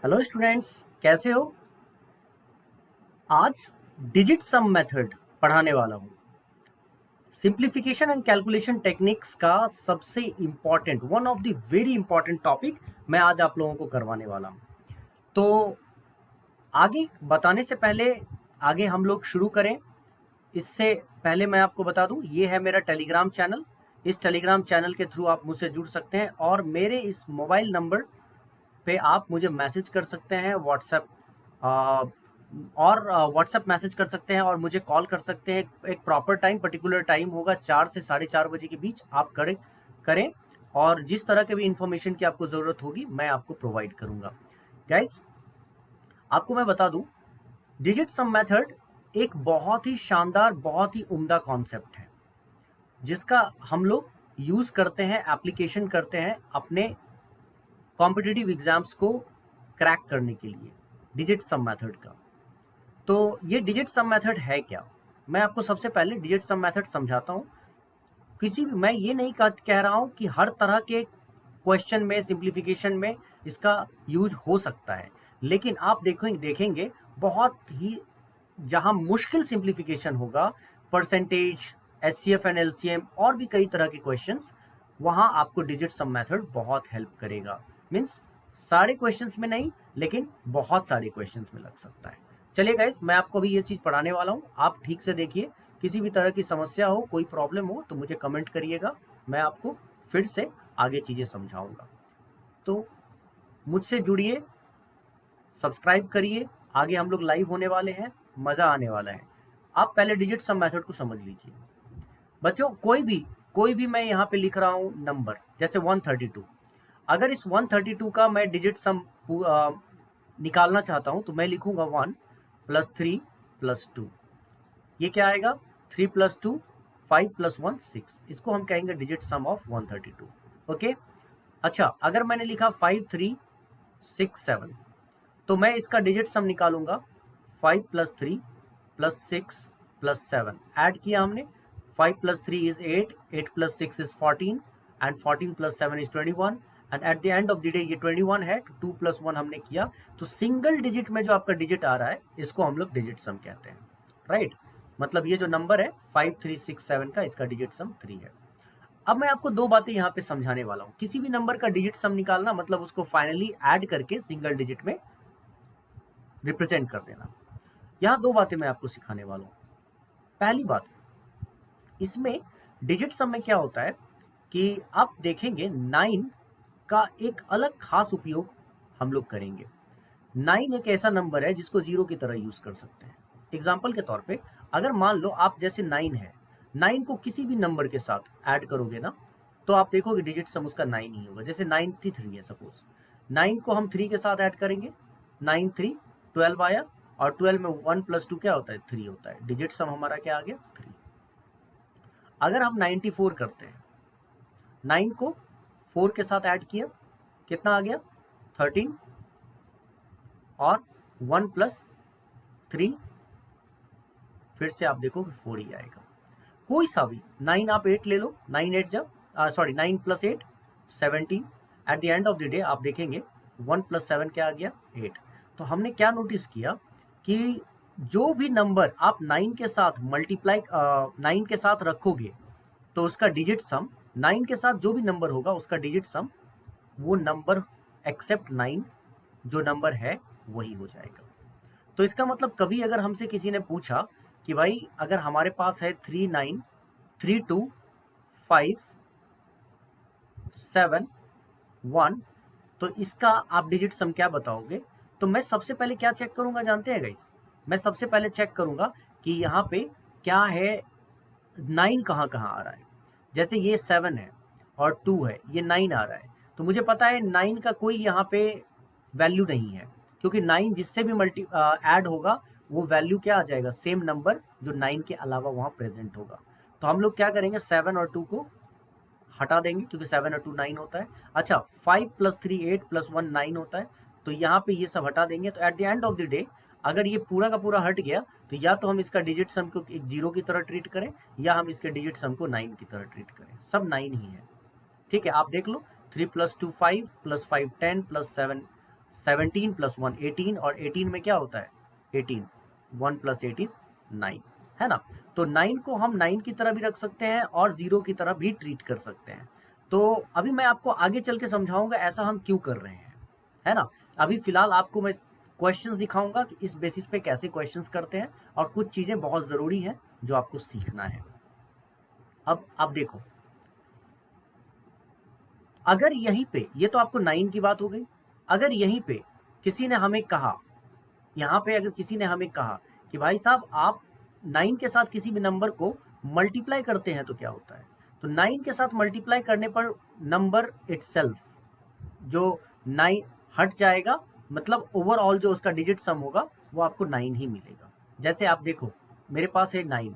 Hello students, कैसे हो? आज डिजिट सम मेथड पढ़ाने वाला हूँ। सिंप्लीफिकेशन एंड कैलकुलेशन टेक्निक्स का सबसे important, one of the very important topic मैं आज आप लोगों को करवाने वाला हूँ। तो आगे बताने से पहले, आगे हम लोग शुरू करें इससे पहले मैं आपको बता दूं, ये है मेरा टेलीग्राम चैनल। इस टेलीग्राम चैनल के थ्रू आप मुझसे जुड़ सकते हैं और मेरे इस मोबाइल नंबर पे आप मुझे मैसेज कर सकते हैं, व्हाट्सएप मैसेज कर सकते हैं और मुझे कॉल कर सकते हैं। एक प्रॉपर टाइम, पर्टिकुलर टाइम होगा 4 से 4:30 बजे के बीच आप करें और जिस तरह के भी इंफॉर्मेशन की आपको ज़रूरत होगी मैं आपको प्रोवाइड करूंगा। गाइज, आपको मैं बता दूं, डिजिट सम मेथड एक बहुत ही शानदार, बहुत ही उम्दा कॉन्सेप्ट है जिसका हम लोग यूज़ करते हैं, एप्लीकेशन करते हैं अपने कॉम्पिटिटिव एग्जाम्स को क्रैक करने के लिए, डिजिट सम मेथड का। तो ये डिजिट सम मेथड है क्या? मैं आपको सबसे पहले डिजिट सम मेथड समझाता हूँ। मैं ये नहीं कह रहा हूँ कि हर तरह के क्वेश्चन में, सिंप्लीफिकेशन में इसका यूज हो सकता है, लेकिन आप देखेंगे बहुत ही जहाँ मुश्किल सिंप्लीफिकेशन होगा, परसेंटेज, एचसीएफ एंड एलसीएम और भी कई तरह के क्वेश्चंस, वहाँ आपको डिजिट सम मेथड बहुत हेल्प करेगा। मीन्स सारे क्वेश्चंस में नहीं, लेकिन बहुत सारे क्वेश्चंस में लग सकता है। चलिए गाइस, मैं आपको अभी ये चीज़ पढ़ाने वाला हूँ, आप ठीक से देखिए। किसी भी तरह की समस्या हो, कोई प्रॉब्लम हो तो मुझे कमेंट करिएगा, मैं आपको फिर से आगे चीज़ें समझाऊंगा। तो मुझसे जुड़िए, सब्सक्राइब करिए, आगे हम लोग लाइव होने वाले हैं, मज़ा आने वाला है। आप पहले डिजिट सम मेथड को समझ लीजिए। बच्चों, कोई भी मैं यहाँ पे लिख रहा हूँ नंबर, जैसे 132। अगर इस 132 का मैं डिजिट सम निकालना चाहता हूँ तो मैं लिखूंगा 1 + 3 + 2। ये क्या आएगा? 3 + 2 5 + 1 6। इसको हम कहेंगे डिजिट सम ऑफ 132। ओके। अच्छा, अगर मैंने लिखा 5 3 6 7, तो मैं इसका डिजिट सम निकालूंगा। 5 + 3 + 6 + 7 ऐड किया हमने। 5 + 3 is 8, 8 + 6 is 14 and 14 + 7 is 21 and eight the end of the day ये 21 है। 2 + 1 हमने किया, तो सिंगल डिजिट में जो आपका डिजिट आ रहा है इसको हम लोग डिजिट सम कहते हैं, राइट? मतलब ये जो नंबर है 5 3 6 7 का, इसका डिजिट सम 3 है। अब मैं आपको दो बातें यहाँ पे समझाने वाला हूँ। किसी भी नंबर का डिजिट सम निकालना मतलब उसको फाइनली ऐड करके सिंगल डिजिट में रिप्रेजेंट कर देना। यहाँ दो बातें मैं आपको सिखाने वाला हूँ। पहली बात, इसमें डिजिट सम में क्या होता है कि आप देखेंगे 9 का एक अलग खास उपयोग हम लोग करेंगे। 9 एक ऐसा नंबर है जिसको जीरो की तरह यूज कर सकते हैं। एग्जाम्पल के तौर पे, अगर मान लो आप जैसे 9 है, 9 को किसी भी नंबर के साथ ऐड करोगे ना, तो आप देखोगे डिजिट सम उसका 9 ही होगा। जैसे 93 है सपोज, 9 को हम 3 के साथ ऐड करेंगे, 9 3 12 आया, और 12 में 1 + 2 क्या होता है? 3 होता है। डिजिट सम हमारा क्या आ गया? 3। अगर हम 94 करते हैं, 9 को 4 के साथ ऐड किया, कितना आ गया? 13, और 1 + 3, फिर से आप देखो 4 ही आएगा। कोई सा भी 9 आप 8 ले लो, 9 8 जब 9 + 8 17। Eight the end of the day आप देखेंगे 1 + 7 क्या आ गया? 8। तो हमने क्या नोटिस किया कि जो भी नंबर आप 9 के साथ मल्टीप्लाई 9 के साथ रखोगे तो उसका डिजिट सम, 9 के साथ जो भी नंबर होगा उसका डिजिट सम, वो नंबर एक्सेप्ट 9 जो नंबर है वही हो जाएगा। तो इसका मतलब कभी अगर हमसे किसी ने पूछा कि भाई अगर हमारे पास है 3 9 3 2 5 7 1, तो इसका आप डिजिट सम क्या बताओगे? तो मैं सबसे पहले क्या चेक करूंगा जानते हैं गाइस? मैं सबसे पहले चेक करूंगा कि यहाँ पे क्या है, 9 कहाँ कहाँ आ रहा है। जैसे ये 7 है और 2 है, ये 9 आ रहा है, तो मुझे पता है 9 का कोई यहाँ पे वैल्यू नहीं है, क्योंकि 9 जिससे भी ऐड होगा वो वैल्यू क्या आ जाएगा? सेम नंबर जो 9 के अलावा वहाँ प्रेजेंट होगा। तो हम लोग क्या करेंगे? 7 और 2 को हटा देंगे, क्योंकि 7 और 2 9 होता है। अच्छा, 5 + 3 8 + 1 9 होता है, तो यहाँ पे ये सब हटा देंगे। तो eight the end of the day अगर ये पूरा का पूरा हट गया, तो या तो हम इसका डिजिट सम को एक जीरो की तरह ट्रीट करें, या हम इसके डिजिट सम को 9 की तरह ट्रीट करें। सब 9 ही है, ठीक है? आप देख लो, 3 + 2 5 + 5 10 + 7 17 + 1 18, और 18 में क्या होता है 18, 1 + 8 is 9, है ना। तो 9 को हम 9 की तरह भी रख सकते हैं और 0 की तरह भी ट्रीट कर सकते हैं। तो अभी मैं आपको आगे चल के समझाऊंगा ऐसा हम क्यों कर रहे हैं, है ना। अभी फिलहाल आपको मैं क्वेश्चंस दिखाऊंगा कि इस बेसिस पे कैसे क्वेश्चंस करते हैं, और कुछ चीजें बहुत जरूरी हैं जो आपको सीखना है। अब आप देखो, अगर यहीं पे, ये तो आपको 9 की बात हो गई, अगर यहीं पे किसी ने हमें कहा, यहाँ पे अगर किसी ने हमें कहा कि भाई साहब आप 9 के साथ किसी भी नंबर को मल्टीप्लाई करते हैं तो क्या होता है, तो 9 के साथ मल्टीप्लाई करने पर नंबर इटसेल्फ जो 9 हट जाएगा, मतलब ओवरऑल जो उसका डिजिट सम होगा वो आपको 9 ही मिलेगा। जैसे आप देखो मेरे पास है 9,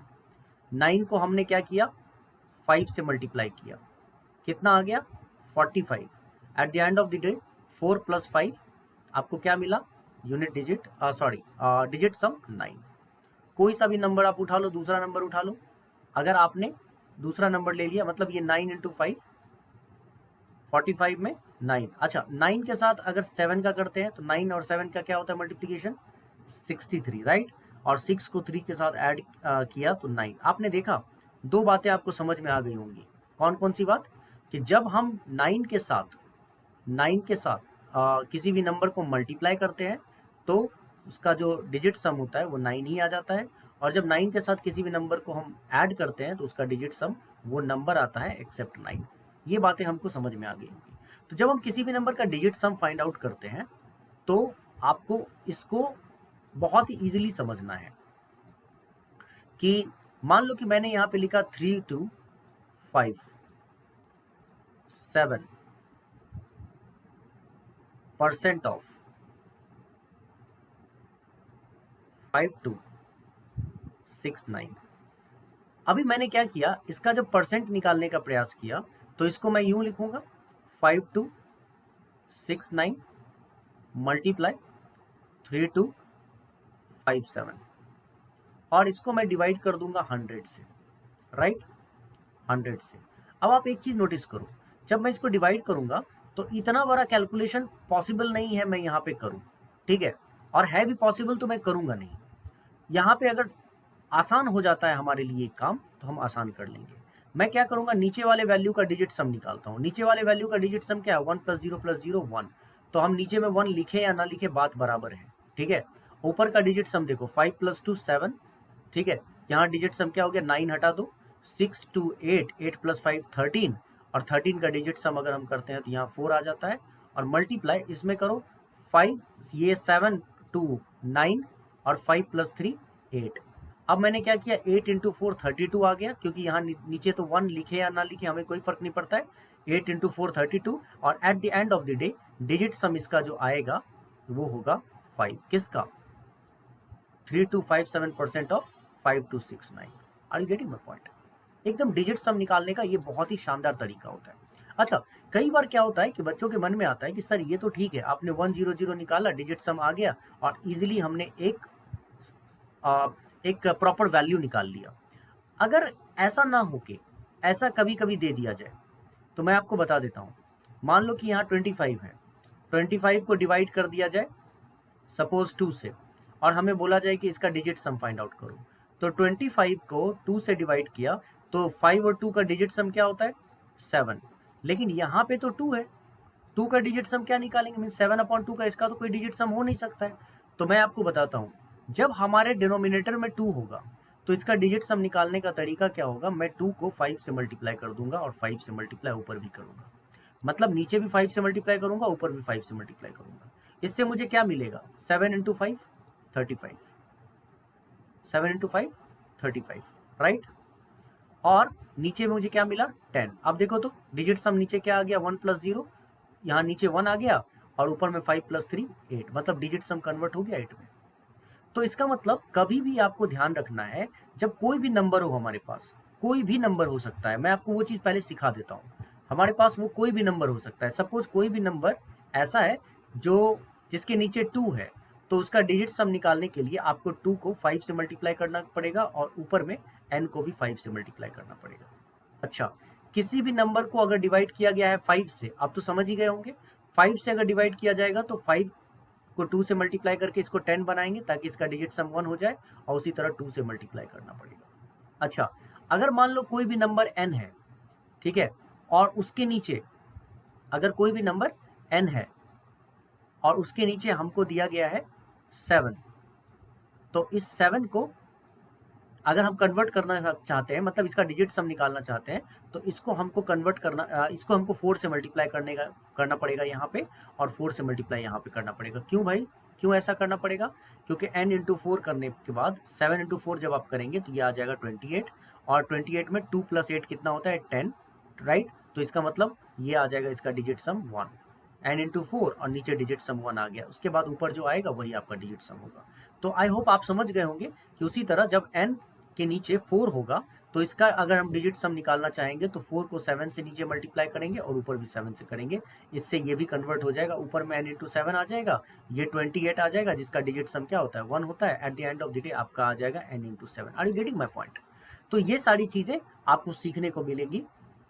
9 को हमने क्या किया 5 से मल्टीप्लाई किया, कितना आ गया 45। Eight the end of the day 4 + 5 आपको क्या मिला, यूनिट डिजिट डिजिट सम 9। कोई सा भी नंबर आप उठा लो, दूसरा नंबर उठा लो, अगर आपने दूसरा नंबर ले लिया मतलब ये 9 × 5 45 में 9। अच्छा 9 के साथ अगर 7 का करते हैं तो 9 और 7 का क्या होता है मल्टीप्लिकेशन 63, राइट। और 6 को 3 के साथ ऐड किया तो 9। आपने देखा दो बातें आपको समझ में आ गई होंगी। कौन कौन सी बात, कि जब हम 9 के साथ किसी भी नंबर को मल्टीप्लाई करते हैं तो उसका जो डिजिट सम होता है वो 9 ही आ जाता है, और जब 9 के साथ किसी भी नंबर को हम ऐड करते हैं तो उसका डिजिट सम वो नंबर आता है एक्सेप्ट 9। ये बातें हमको समझ में आ गई होंगी। तो जब हम किसी भी नंबर का डिजिट सम फाइंड आउट करते हैं तो आपको इसको बहुत ही इजीली समझना है कि मान लो कि मैंने यहाँ पे लिखा 3 2 5 7% ऑफ 5 2 6 9। अभी मैंने क्या किया, इसका जब परसेंट निकालने का प्रयास किया तो इसको मैं यूं लिखूंगा 5 2 6 9 मल्टीप्लाई 3 2 5 7, और इसको मैं डिवाइड कर दूंगा 100 से, राइट, 100 से। अब आप एक चीज नोटिस करो, जब मैं इसको डिवाइड करूंगा तो इतना बड़ा कैलकुलेशन पॉसिबल नहीं है मैं यहाँ पे करूं, ठीक है, और है भी पॉसिबल तो मैं करूंगा नहीं। यहाँ पे अगर आसान हो जाता है हमारे लिए एक काम तो हम आसान कर लेंगे। मैं क्या करूंगा, नीचे वाले वैल्यू का डिजिट सम निकालता हूँ। नीचे वाले वैल्यू का डिजिट सम क्या है 1 + 0 + 0 1, तो हम नीचे में 1 लिखे या ना लिखे बात बराबर है, ठीक है। ऊपर का डिजिट सम देखो 5 + 2 7, ठीक है, यहाँ डिजिट सम क्या हो गया 9 हटा दो, 6 2 8, 8 + 5 13, और 13 का डिजिट सम अगर हम करते हैं तो यहाँ 4 आ जाता है, और मल्टीप्लाई इसमें करो 5, ये 7 2 9, और 5 + 3 8। अब मैंने क्या किया 8 × 4 32 आ गया, क्योंकि यहाँ नीचे तो 1 लिखे या ना लिखे हमें कोई फर्क नहीं पड़ता है। 8 × 4 32, और at the end of the day digit sum इसका जो आएगा वो होगा 5, किसका 3257% ऑफ 5269। Are you getting my point. एकदम डिजिट सम निकालने का ये बहुत ही शानदार तरीका होता है। अच्छा कई बार क्या होता है कि बच्चों के मन में आता है कि सर ये तो ठीक है, आपने 100 निकाला, डिजिट सम आ गया, और इजीली हमने एक प्रॉपर वैल्यू निकाल लिया। अगर ऐसा ना हो के ऐसा कभी कभी दे दिया जाए तो मैं आपको बता देता हूँ। मान लो कि यहाँ 25 है, 25 को डिवाइड कर दिया जाए सपोज 2 से, और हमें बोला जाए कि इसका डिजिट सम फाइंड आउट करो, तो 25 को 2 से डिवाइड किया तो 5 और 2 का डिजिट सम क्या होता है 7, लेकिन यहाँ पे तो 2 है, 2 का डिजिट सम क्या निकालेंगे, मीन 7/2 का इसका तो कोई डिजिट सम हो नहीं सकता है। तो मैं आपको बताता हूँ, जब हमारे डिनोमिनेटर में 2 होगा तो इसका डिजिट सम निकालने का तरीका क्या होगा, मैं 2 को 5 से मल्टीप्लाई कर दूंगा और 5 से मल्टीप्लाई ऊपर भी करूंगा, मतलब नीचे भी 5 से मल्टीप्लाई करूंगा, ऊपर भी 5 से मल्टीप्लाई करूंगा। इससे मुझे क्या मिलेगा 7 × 5 35, 7 × 5 35, राइट, और नीचे में मुझे क्या मिला 10। अब देखो तो डिजिट सम नीचे क्या आ गया 1 + 0, यहाँ नीचे 1 आ गया, और ऊपर में 5 + 3 8, मतलब डिजिट सम कन्वर्ट हो गया 8 में। तो इसका मतलब कभी भी आपको ध्यान रखना है, जब कोई भी नंबर हो हमारे पास, कोई भी नंबर हो सकता है, मैं आपको वो चीज़ पहले सिखा देता हूँ। हमारे पास वो कोई भी नंबर हो सकता है, सपोज कोई भी नंबर ऐसा है जो जिसके नीचे 2 है, तो उसका डिजिट सम निकालने के लिए आपको 2 को 5 से मल्टीप्लाई करना पड़ेगा, और ऊपर में n को भी 5 से मल्टीप्लाई करना पड़ेगा। अच्छा किसी भी नंबर को अगर डिवाइड किया गया है 5 से, आप तो समझ ही गए होंगे, 5 से अगर डिवाइड किया जाएगा तो 5 इसको 2 से मल्टीप्लाई करके इसको 10 बनाएंगे ताकि इसका डिजिट सम 1 हो जाए, और उसी तरह 2 से मल्टीप्लाई करना पड़ेगा। अच्छा, अगर मान लो कोई भी नंबर n है, ठीक है, और उसके नीचे अगर कोई भी नंबर n है और उसके नीचे हमको दिया गया है 7, तो इस 7 को अगर हम कन्वर्ट करना चाहते हैं, मतलब इसका डिजिट सम निकालना चाहते हैं, तो इसको हमको कन्वर्ट करना, इसको हमको 4 से मल्टीप्लाई करना पड़ेगा यहाँ पे, और 4 से मल्टीप्लाई यहाँ पे करना पड़ेगा। क्यों भाई, क्यों ऐसा करना पड़ेगा? क्योंकि n इंटू 4 करने के बाद 7 इंटू 4 जब आप करेंगे तो ये आ जाएगा 28, और 28 में 2 प्लस 8 कितना होता है? 10, राइट। तो इसका मतलब ये आ जाएगा इसका डिजिट सम 1, n इंटू 4 और नीचे डिजिट सम 1 आ गया, उसके बाद ऊपर जो आएगा वही आपका डिजिट सम होगा। तो आई होप आप समझ गए होंगे कि उसी तरह जब n के नीचे 4 होगा तो इसका अगर हम डिजिट सम निकालना चाहेंगे तो 4 को 7 से नीचे मल्टीप्लाई करेंगे और ऊपर भी 7 से करेंगे, इससे ये भी कन्वर्ट हो जाएगा, ऊपर में n इंटू 7 आ जाएगा, ये 28 आ जाएगा जिसका डिजिट सम क्या होता है? 1 होता है। At the end of the day आपका आ जाएगा n into 7। Are you getting my point? तो ये सारी चीज़ें आपको सीखने को मिलेंगी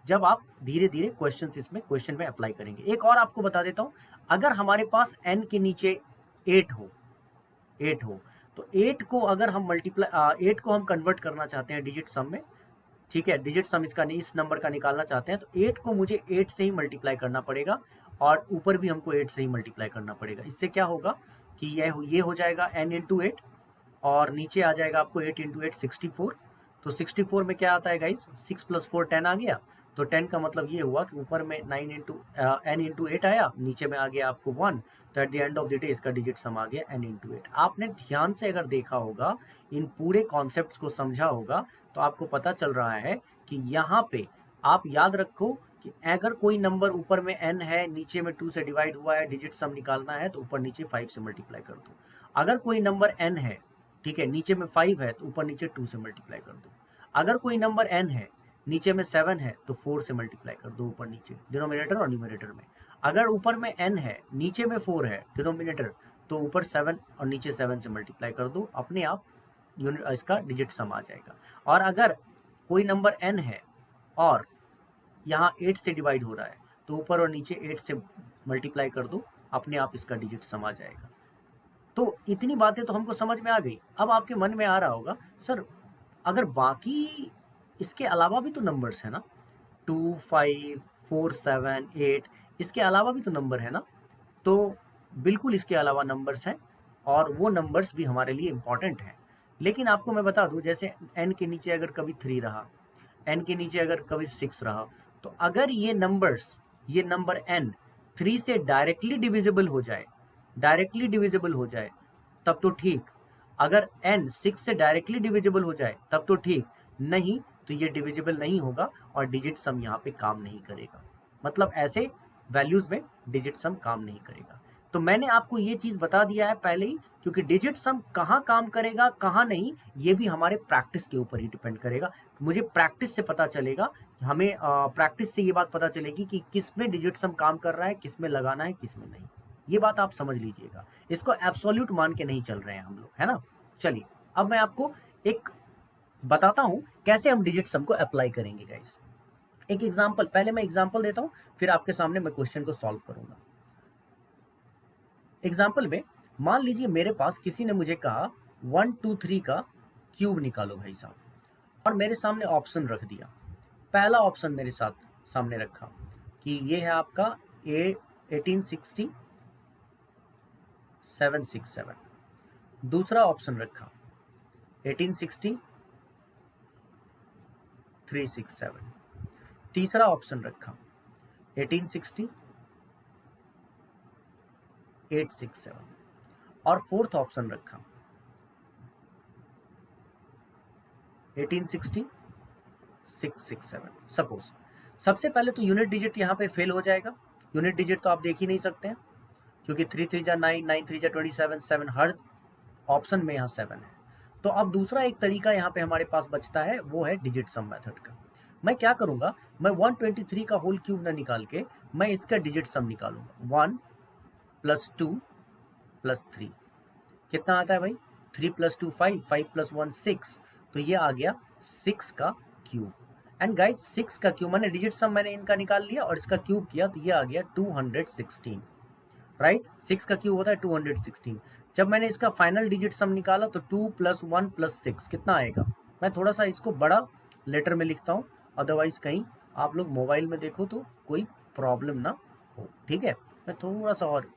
जब आप धीरे धीरे क्वेश्चन में अप्लाई करेंगे। एक और आपको बता देता हूँ, अगर हमारे पास n के नीचे 8 हो तो 8 को अगर हम 8 को हम कन्वर्ट करना चाहते हैं डिजिट सम में, ठीक है, डिजिट सम इसका इस नंबर का निकालना चाहते हैं, तो 8 को मुझे 8 से ही मल्टीप्लाई करना पड़ेगा और ऊपर भी हमको 8 से ही मल्टीप्लाई करना पड़ेगा। इससे क्या होगा कि ये हो जाएगा n इंटू 8 और नीचे आ जाएगा आपको 8 इंटू 8 64। तो 64 में क्या आता है गाइस? 6 प्लस 4 10 आ गया। तो 10 का मतलब ये हुआ कि ऊपर में n इंटू 8 आया, नीचे में आ गया आपको 1। तो eight the end of the day इसका डिजिट सम आ गया n इंटू 8। आपने ध्यान से अगर देखा होगा, इन पूरे कॉन्सेप्ट्स को समझा होगा, तो आपको पता चल रहा है कि यहाँ पे आप याद रखो कि अगर कोई नंबर ऊपर में n है, नीचे में 2 से डिवाइड हुआ है, डिजिट सम निकालना है तो ऊपर नीचे 5 से मल्टीप्लाई कर दो। अगर कोई नंबर n है, ठीक है, नीचे में 5 है तो ऊपर नीचे 2 से मल्टीप्लाई कर दो। अगर कोई नंबर n है, नीचे में 7 है तो 4 से मल्टीप्लाई कर दो ऊपर नीचे, डिनोमिनेटर और न्यूमरेटर में। अगर ऊपर में n है, नीचे में 4 है डिनोमिनेटर, तो ऊपर 7 और नीचे 7 से मल्टीप्लाई कर दो, अपने आप इसका डिजिट सम आ जाएगा। और अगर कोई नंबर n है और यहाँ 8 से डिवाइड हो रहा है तो ऊपर और नीचे 8 से मल्टीप्लाई कर दो, अपने आप इसका डिजिट सम आ जाएगा। तो इतनी बातें तो हमको समझ में आ गई। अब आपके मन में आ रहा होगा, सर अगर बाकी इसके अलावा भी तो नंबर्स है ना, 2, 5, 4, 7, 8, इसके अलावा भी तो नंबर है ना? तो बिल्कुल इसके अलावा नंबर्स हैं और वो नंबर्स भी हमारे लिए इम्पॉर्टेंट हैं। लेकिन आपको मैं बता दूं, जैसे n के नीचे अगर कभी 3 रहा, n के नीचे अगर कभी 6 रहा, तो अगर ये नंबर n 3 से डायरेक्टली डिविजिबल हो जाए तब तो ठीक। अगर n 6 से डायरेक्टली डिविजिबल हो जाए तब तो ठीक, नहीं तो ये डिविजिबल नहीं होगा और डिजिट सम यहाँ पे काम नहीं करेगा। मतलब ऐसे वैल्यूज में डिजिट सम काम नहीं करेगा। तो मैंने आपको ये चीज बता दिया है पहले ही, क्योंकि डिजिट सम कहाँ काम करेगा कहाँ नहीं, ये भी हमारे प्रैक्टिस के ऊपर ही डिपेंड करेगा। मुझे प्रैक्टिस से पता चलेगा, हमें प्रैक्टिस से ये बात पता चलेगी कि किस में डिजिट सम काम कर रहा है, किस में लगाना है, किस में नहीं। ये बात आप समझ लीजिएगा, इसको एब्सोल्यूट मान के नहीं चल रहे हैं हम लोग, है ना। चलिए अब मैं आपको एक बताता हूं कैसे हम डिजिट सम को अप्लाई करेंगे गाइस। एक एग्जांपल, पहले मैं एग्जांपल देता हूं, फिर आपके सामने मैं क्वेश्चन को सॉल्व करूंगा। एग्जांपल में मान लीजिए मेरे पास किसी ने मुझे कहा 1, 2, 3 का क्यूब निकालो भाई साहब, और मेरे सामने ऑप्शन रख दिया। पहला ऑप्शन मेरे साथ सामने रखा कि ये है आपका 1860 767। दूसरा ऑप्शन रखा 1860 367। तीसरा ऑप्शन रखा 1860 867 और फोर्थ ऑप्शन रखा 1860 667। सपोज सबसे पहले तो यूनिट डिजिट यहाँ पे फेल हो जाएगा। यूनिट डिजिट तो आप देख ही नहीं सकते हैं, क्योंकि 3 3 जा 9, 9 3 जा 27, 7 हर ऑप्शन में यहाँ 7 है। तो अब दूसरा एक तरीका यहाँ पे हमारे पास बचता है, वो है डिजिट सम मेथड का। मैं क्या करूँगा, मैं 123 का होल क्यूब ना निकाल के मैं इसका डिजिट सम निकालूंगा। 1 + 2 + 3 कितना आता है भाई? 3 + 2 5, 5 + 1 6, तो ये आ गया 6 का क्यूब। एंड गाइस 6 का क्यूब, मैंने डिजिट सम मैंने इनका निकाल लिया और इसका क्यूब किया तो ये आ गया 216। राइट। 6 का क्यूब होता है 216। जब मैंने इसका फाइनल डिजिट सम निकाला तो 2 + 1 + 6 कितना आएगा। मैं थोड़ा सा इसको बड़ा लेटर में लिखता हूँ, अदरवाइज कहीं आप लोग मोबाइल में देखो तो कोई प्रॉब्लम ना हो, ठीक है। मैं थोड़ा सा और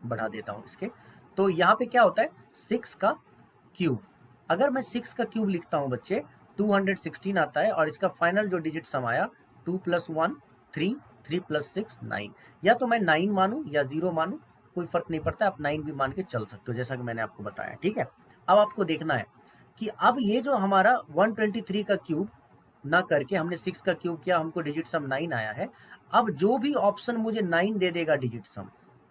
बढ़ा देता हूँ इसके। तो यहाँ पे क्या होता है 6 का क्यूब। अगर मैं 6 का क्यूब लिखता हूँ बच्चे 216 आता है, और इसका फाइनल जो डिजिट सम आया 2 + 1 3, 3 + 6 9। या तो मैं 9 मानूं या 0 मानूं, कोई फर्क नहीं पड़ता, आप 9 भी मान के चल सकते हो, जैसा कि मैंने आपको बताया, ठीक है। अब आपको देखना है कि अब ये जो हमारा 123 का क्यूब ना करके हमने 6 का क्यूब किया, हमको डिजिट सम 9 आया है। अब जो भी ऑप्शन मुझे 9 दे देगा डिजिट सम,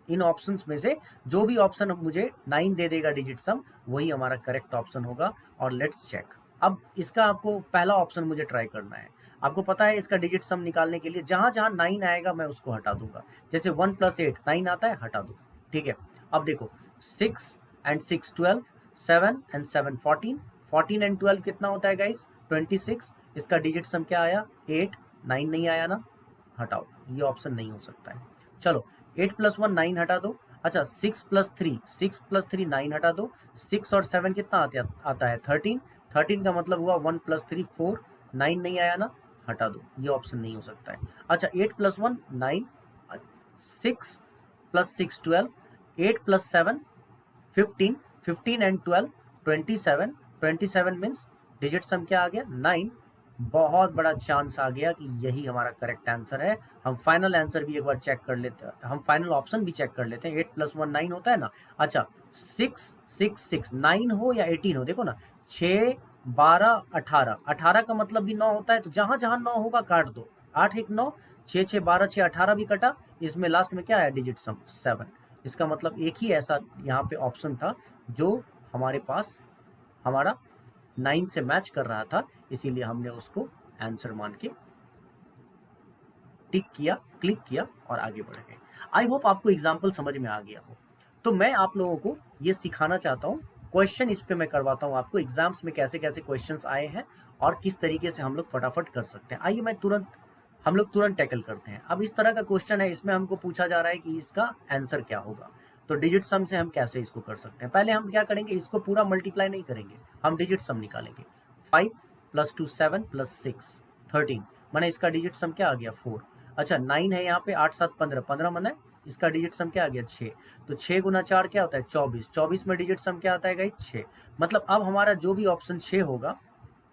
इन ऑप्शंस में से जो भी ऑप्शन मुझे 9 दे देगा डिजिट सम, वही हमारा करेक्ट ऑप्शन होगा। और लेट्स चेक। अब इसका आपको पहला ऑप्शन मुझे ट्राई करना है। आपको पता है इसका डिजिट सम निकालने के लिए जहां जहां 9 आएगा मैं उसको हटा दूंगा। जैसे 1 + 8 9 आता है, हटा दो, ठीक है। अब देखो 6 and 6 12, 7 and 7 14, 14 and 12 कितना होता है गाइस 26। इसका डिजिट सम क्या आया 8, 9 नहीं आया ना, हटाओ, ये ऑप्शन नहीं हो सकता है। चलो 8 + 1 9 हटा दो। अच्छा 6 + 3, 6 + 3 9 हटा दो। 6 और 7 कितना आता है 13, 13 का मतलब हुआ 1 + 3 4, 9 नहीं आया ना, हटा दो, ये ऑप्शन नहीं हो सकता है। अच्छा 8 + 1 9, 6 + 6 12, 8 + 7 15, 15 and 12 27, 27 मीन्स डिजिट सम क्या आ गया 9। बहुत बड़ा चांस आ गया कि यही हमारा करेक्ट आंसर है। हम फाइनल आंसर भी एक बार चेक कर लेते हैं, हम फाइनल ऑप्शन भी चेक कर लेते हैं। 8 + 1 9 होता है ना। अच्छा 6 6 6 9 हो या 18 हो, देखो ना 6 12 18, 18 का मतलब भी 9 होता है, तो जहां जहां 9 होगा काट दो। 8 1 9, 6 6 12 6 18 भी कटा, इसमें लास्ट में क्या आया डिजिट सम 7। इसका मतलब एक ही ऐसा यहाँ पे ऑप्शन था जो हमारे पास हमारा 9 से मैच कर रहा था, इसीलिए हमने उसको आंसर मान के टिक किया, क्लिक किया और आगे बढ़ गए। आई होप आपको एग्जाम्पल समझ में आ गया हो। तो मैं आप लोगों को ये सिखाना चाहता हूँ, क्वेश्चन इस पे मैं करवाता हूँ आपको, एग्जाम्स में कैसे कैसे क्वेश्चंस आए हैं और किस तरीके से हम लोग फटाफट कर सकते हैं। आइए हम लोग तुरंत टैकल करते हैं। अब इस तरह का क्वेश्चन है, इसमें हमको पूछा जा रहा है कि इसका आंसर क्या होगा। तो डिजिट सम से हम कैसे इसको कर सकते हैं, पहले हम क्या करेंगे, इसको पूरा मल्टीप्लाई नहीं करेंगे, हम डिजिट सम निकालेंगे। 5 + 2 7 + 6 13, माने इसका डिजिट सम क्या आ गया 4। अच्छा 9 है यहाँ पे, 8 7 15, 15 माने इसका डिजिट सम क्या आ गया 6। तो 6 × 4 क्या होता है 24, 24 में डिजिट सम क्या आता है गाइस 6। मतलब अब हमारा जो भी ऑप्शन 6 होगा,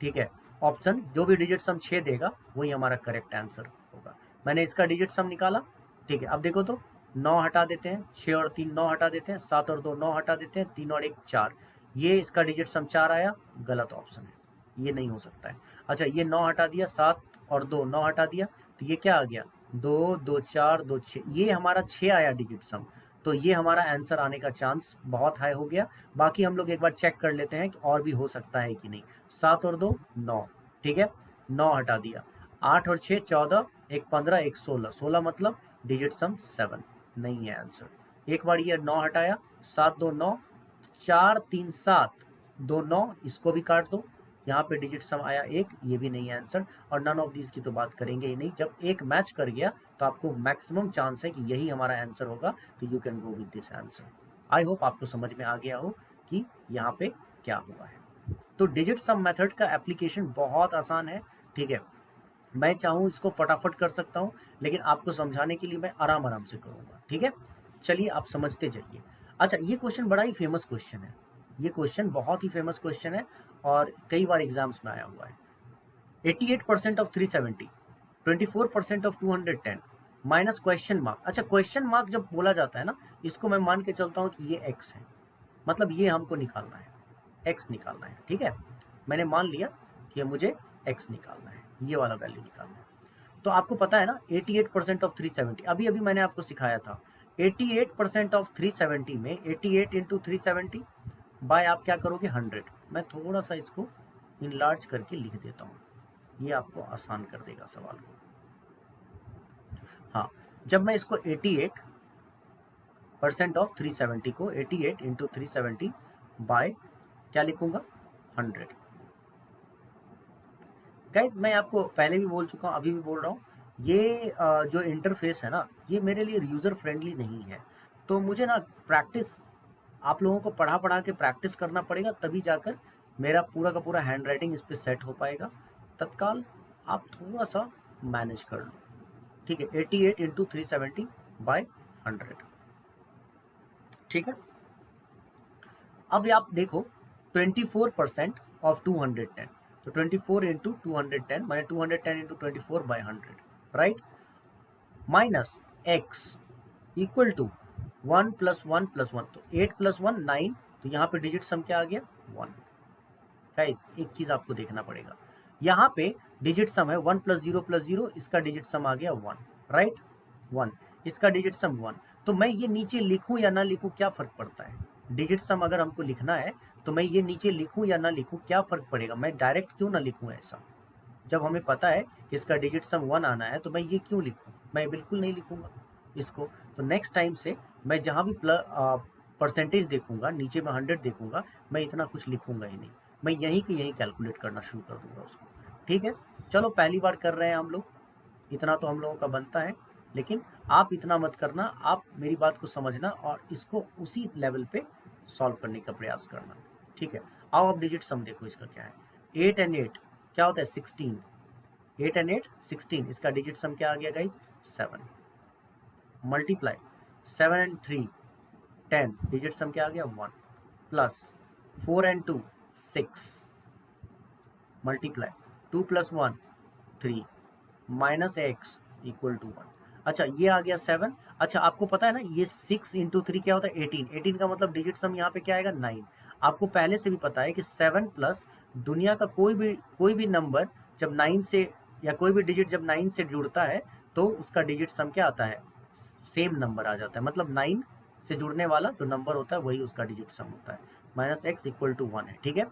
ठीक है, ऑप्शन जो भी डिजिट सम 6 देगा वही हमारा करेक्ट आंसर होगा। मैंने इसका डिजिट सम निकाला, ठीक है। अब देखो तो 9 हटा देते हैं, 6 और 3 9 हटा देते हैं, 7 और 2 9 हटा देते हैं, 3 और 1 4, ये इसका डिजिट सम 4 आया, गलत ऑप्शन है, ये नहीं हो सकता है। अच्छा ये 9 हटा दिया, 7 और 2 9 हटा दिया, तो ये क्या आ गया 2 2 4 2 6, ये हमारा 6 आया डिजिट सम। तो ये हमारा आंसर आने का चांस बहुत हाई हो गया। बाकी हम लोग एक बार चेक कर लेते हैं कि और भी हो सकता है कि नहीं। 7 और 2 9, ठीक है, 9 हटा दिया, 8 और 6 14, 1 15, 1 16, 16 मतलब डिजिट सम 7, नहीं है आंसर। एक बार ये 9 हटाया, 7 2 9, 4 3 7 2 9, इसको भी काट दो, यहाँ पे डिजिट सम आया 1, ये भी नहीं है आंसर। और नन ऑफ दिस की तो बात करेंगे ही नहीं, जब एक मैच कर गया तो आपको मैक्सिमम चांस है कि यही हमारा आंसर होगा, तो you can go with this answer. I hope आपको समझ में आ गया हो कि यहाँ पे क्या हुआ है। तो डिजिट सम मेथड का एप्लीकेशन बहुत आसान है, ठीक है। मैं चाहूँ इसको फटाफट कर सकता हूँ, लेकिन आपको समझाने के लिए मैं आराम आराम से करूँगा, ठीक है। चलिए आप समझते जाइए। अच्छा ये क्वेश्चन बड़ा ही फेमस क्वेश्चन है, ये क्वेश्चन बहुत ही फेमस क्वेश्चन है और कई बार एग्जाम्स में आया हुआ है। 88% of 370, 24% of 210 minus question mark. अच्छा क्वेश्चन मार्क जब बोला जाता है ना, इसको मैं मान के चलता हूँ कि ये x है, मतलब ये हमको निकालना है, x निकालना है, ठीक है। मैंने मान लिया कि मुझे x निकालना है, ये वाला वैल्यू निकालना है। तो आपको पता है ना 88% ऑफ 370, अभी अभी मैंने आपको सिखाया था 88% ऑफ 370 में 88 इंटू 370 बाय आप क्या करोगे 100। मैं थोड़ा सा इसको इनलार्ज करके लिख देता हूँ, ये आपको आसान कर देगा सवाल को। हाँ जब मैं इसको 88% ऑफ 370 को 88 इंटू 370 बाय क्या लिखूंगा 100। गाइज मैं आपको पहले भी बोल चुका हूँ, अभी भी बोल रहा हूँ, ये जो इंटरफेस है ना, ये मेरे लिए यूज़र फ्रेंडली नहीं है। तो मुझे ना प्रैक्टिस, आप लोगों को पढ़ा पढ़ा के प्रैक्टिस करना पड़ेगा, तभी जाकर मेरा पूरा का पूरा हैंड राइटिंग इस पे सेट हो पाएगा। तत्काल आप थोड़ा सा मैनेज कर लो, ठीक है। 88 इंटू 370 बाय 100, ठीक है। अब आप देखो 24% ऑफ 210, तो 24 इंटू 210 मैंने 210 into 24 by 100, right. Minus x equal to 1 plus 1 plus 1, तो 8 प्लस 1 9, तो यहाँ पे डिजिट सम क्या आ गया 1। गाइस एक चीज आपको देखना पड़ेगा, यहाँ पे डिजिट सम है 1 प्लस जीरो, इसका डिजिट सम आ गया 1, राइट 1, इसका डिजिट सम 1। तो मैं ये नीचे लिखूं या ना लिखूं, क्या फर्क पड़ता है? डिजिट सम अगर हमको लिखना है तो मैं ये नीचे लिखूं या ना लिखूं, क्या फर्क पड़ेगा? मैं डायरेक्ट क्यों ना लिखूं ऐसा? जब हमें पता है कि इसका डिजिट सम 1 आना है, तो मैं ये क्यों लिखूं? मैं बिल्कुल नहीं लिखूंगा इसको। तो नेक्स्ट टाइम से मैं जहाँ भी परसेंटेज देखूंगा, नीचे में 100 देखूंगा, मैं इतना कुछ लिखूंगा ही नहीं, मैं यहीं के यहीं कैलकुलेट करना शुरू कर दूंगा उसको, ठीक है। चलो पहली बार कर रहे हैं हम लोग, इतना तो हम लोगों का बनता है, लेकिन आप इतना मत करना, आप मेरी बात को समझना और इसको उसी लेवल पे सॉल्व करने का प्रयास करना, ठीक है। आओ अब डिजिट सम देखो इसका क्या है। 8 एंड 8 क्या होता है 16, 8 एंड 8 16, इसका डिजिट सम क्या आ गया guys 7। Multiply 7 and 3 10, digit sum क्या आ गया 1, plus 4 and 2 6, multiply 2 plus 1 3, minus x equal to 1। अच्छा ये आ गया 7। अच्छा आपको पता है ना ये 6 इंटू 3 क्या होता है 18, 18 का मतलब डिजिट सम यहाँ पे क्या आएगा 9। आपको पहले से भी पता है कि 7 प्लस दुनिया का कोई भी नंबर जब 9 से, या कोई भी डिजिट जब 9 से जुड़ता है तो उसका डिजिट सम क्या आता है, सेम नंबर आ जाता है। मतलब 9 से जुड़ने वाला जो नंबर होता है वही उसका डिजिट सम होता है। माइनस एक्स इक्वल टू 1 है, ठीक है।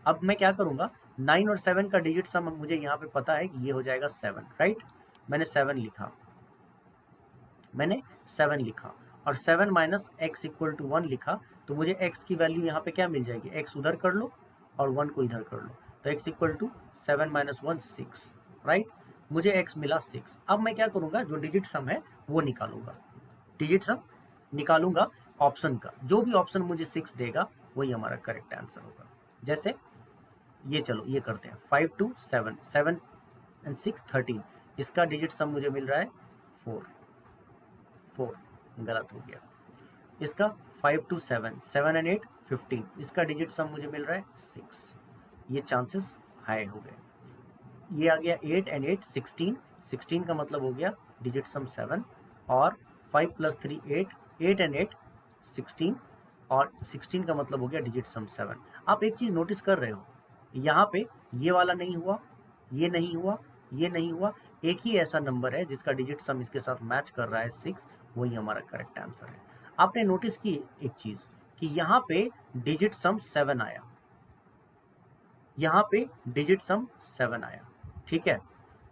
अब मैं क्या करूँगा, 9 और 7 का डिजिट सम मुझे यहाँ पे पता है कि ये हो जाएगा 7, राइट। मैंने 7 लिखा, मैंने 7 लिखा और 7 माइनस एक्स इक्वल टू 1 लिखा, तो मुझे x की वैल्यू यहाँ पे क्या मिल जाएगी, x उधर कर लो और 1 को इधर कर लो, तो x equal to 7 minus 1 6, right. मुझे x मिला 6। अब मैं क्या करूँगा, जो डिजिट सम है वो निकालूंगा, डिजिट सम निकालूंगा ऑप्शन का, जो भी ऑप्शन मुझे 6 देगा वही हमारा करेक्ट आंसर होगा। जैसे ये चलो ये करते हैं 5 टू 7, 7 एंड 6 13, इसका डिजिट सम मुझे मिल रहा है 4, 4 गलत हो गया। इसका 5 टू 7, 7 एंड 8 15, इसका डिजिट सम मुझे मिल रहा है 6, ये चांसेस हाई हो गए। ये आ गया 8 एंड 8 16, 16 का मतलब हो गया डिजिट सम 7, और 5 प्लस 3 8, 8 एंड 8 16, और 16 का मतलब हो गया डिजिट सम 7। आप एक चीज़ नोटिस कर रहे हो, यहाँ पे ये वाला नहीं हुआ, ये नहीं हुआ, ये नहीं हुआ, एक ही ऐसा नंबर है जिसका डिजिट सम इसके साथ मैच कर रहा है 6, वही हमारा करेक्ट आंसर है। आपने नोटिस की एक चीज़ कि यहाँ पे डिजिट सम 7 आया, यहाँ पे डिजिट सम 7 आया, ठीक है।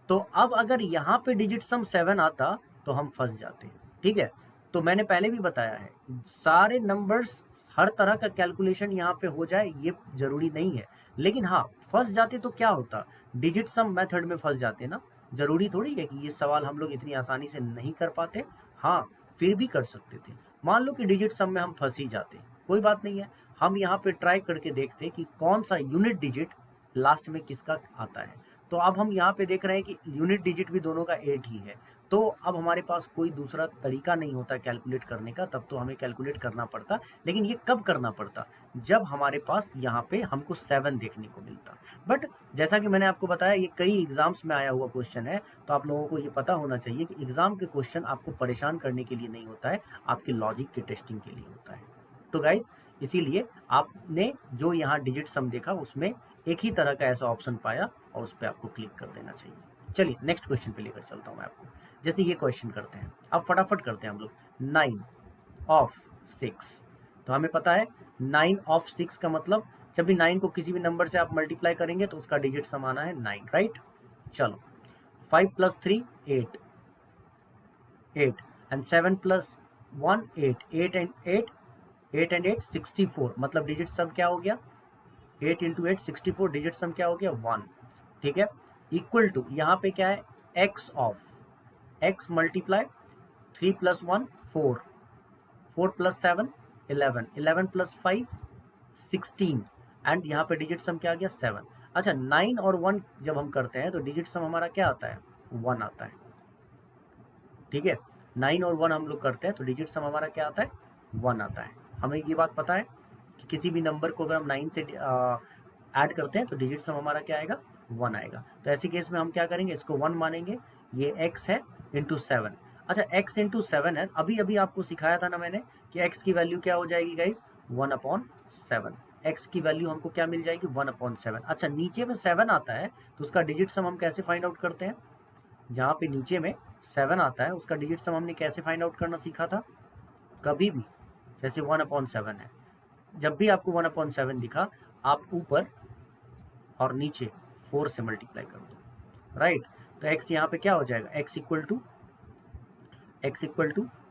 तो अब अगर यहाँ पे डिजिट सम 7 आता तो हम फंस जाते, ठीक है। तो मैंने पहले भी बताया है, सारे नंबर्स हर तरह का कैलकुलेशन यहाँ पे हो जाए ये जरूरी नहीं है, लेकिन हाँ फंस जाते तो क्या होता, डिजिट सम मेथड में फंस जाते ना। जरूरी थोड़ी है कि ये सवाल हम लोग इतनी आसानी से नहीं कर पाते, हाँ फिर भी कर सकते थे। मान लो कि डिजिट सम में हम फंस ही जाते, कोई बात नहीं है, हम यहाँ पे ट्राई करके देखते कि कौन सा यूनिट डिजिट लास्ट में किसका आता है। तो अब हम यहाँ पे देख रहे हैं कि यूनिट डिजिट भी दोनों का 8 ही है, तो अब हमारे पास कोई दूसरा तरीका नहीं होता कैलकुलेट करने का, तब तो हमें कैलकुलेट करना पड़ता। लेकिन ये कब करना पड़ता, जब हमारे पास यहाँ पे हमको 7 देखने को मिलता। बट जैसा कि मैंने आपको बताया ये कई एग्जाम्स में आया हुआ क्वेश्चन है, तो आप लोगों को ये पता होना चाहिए कि एग्जाम के क्वेश्चन आपको परेशान करने के लिए नहीं होता है, आपके लॉजिक के टेस्टिंग के लिए होता है। तो गाइज इसीलिए आपने जो यहाँ डिजिट सम देखा उसमें एक ही तरह का ऐसा ऑप्शन पाया और उस पर आपको क्लिक कर देना चाहिए। चलिए नेक्स्ट क्वेश्चन पे लेकर चलता हूँ मैं आपको। जैसे ये क्वेश्चन करते हैं, अब फटाफट करते हैं हम लोग। 9 ऑफ 6, तो हमें पता है 9 ऑफ 6 का मतलब जब भी 9 को किसी भी नंबर से आप मल्टीप्लाई करेंगे तो उसका डिजिट सम आना है 9, राइट। चलो 5 plus 3 8, 8 and 7 plus 1 8, 8 and 8, 8 and 8 64, मतलब डिजिट सम क्या हो गया 8 इंटू 8 64, डिजिट सम क्या हो गया 1, ठीक है। इक्वल टू यहाँ पे क्या है x of, x multiply 3 + 1 4, 4 + 7 11, 11 + 5 16 and यहाँ पे डिजिट सम क्या आ गया 7। अच्छा 9 और 1 जब हम करते हैं तो डिजिट सम हमारा क्या आता है 1 आता है। ठीक है 9 और 1 हम लोग करते हैं तो डिजिट सम हमारा क्या आता है 1 आता है। हमें ये बात पता है कि किसी भी नंबर को अगर हम 9 से ऐड करते हैं तो डिजिट सम हमारा क्या आएगा 1 आएगा। तो ऐसी केस में हम क्या करेंगे इसको 1 मानेंगे, ये x है इंटू 7। अच्छा x इंटू 7 है, अभी अभी आपको सिखाया था ना मैंने कि x की वैल्यू क्या हो जाएगी गाइस 1/7। x की वैल्यू हमको क्या मिल जाएगी 1/7। अच्छा नीचे में 7 आता है तो उसका डिजिट सम हम कैसे फाइंड आउट करते हैं, जहाँ पे नीचे में 7 आता है उसका डिजिट सम हमने कैसे फाइंड आउट करना सीखा था, कभी भी जैसे 1/7 है, जब भी आपको 1/7 दिखा आप ऊपर और नीचे 4 से मल्टीप्लाई कर दो, राइट। तो x यहाँ पे क्या हो जाएगा x इक्वल टू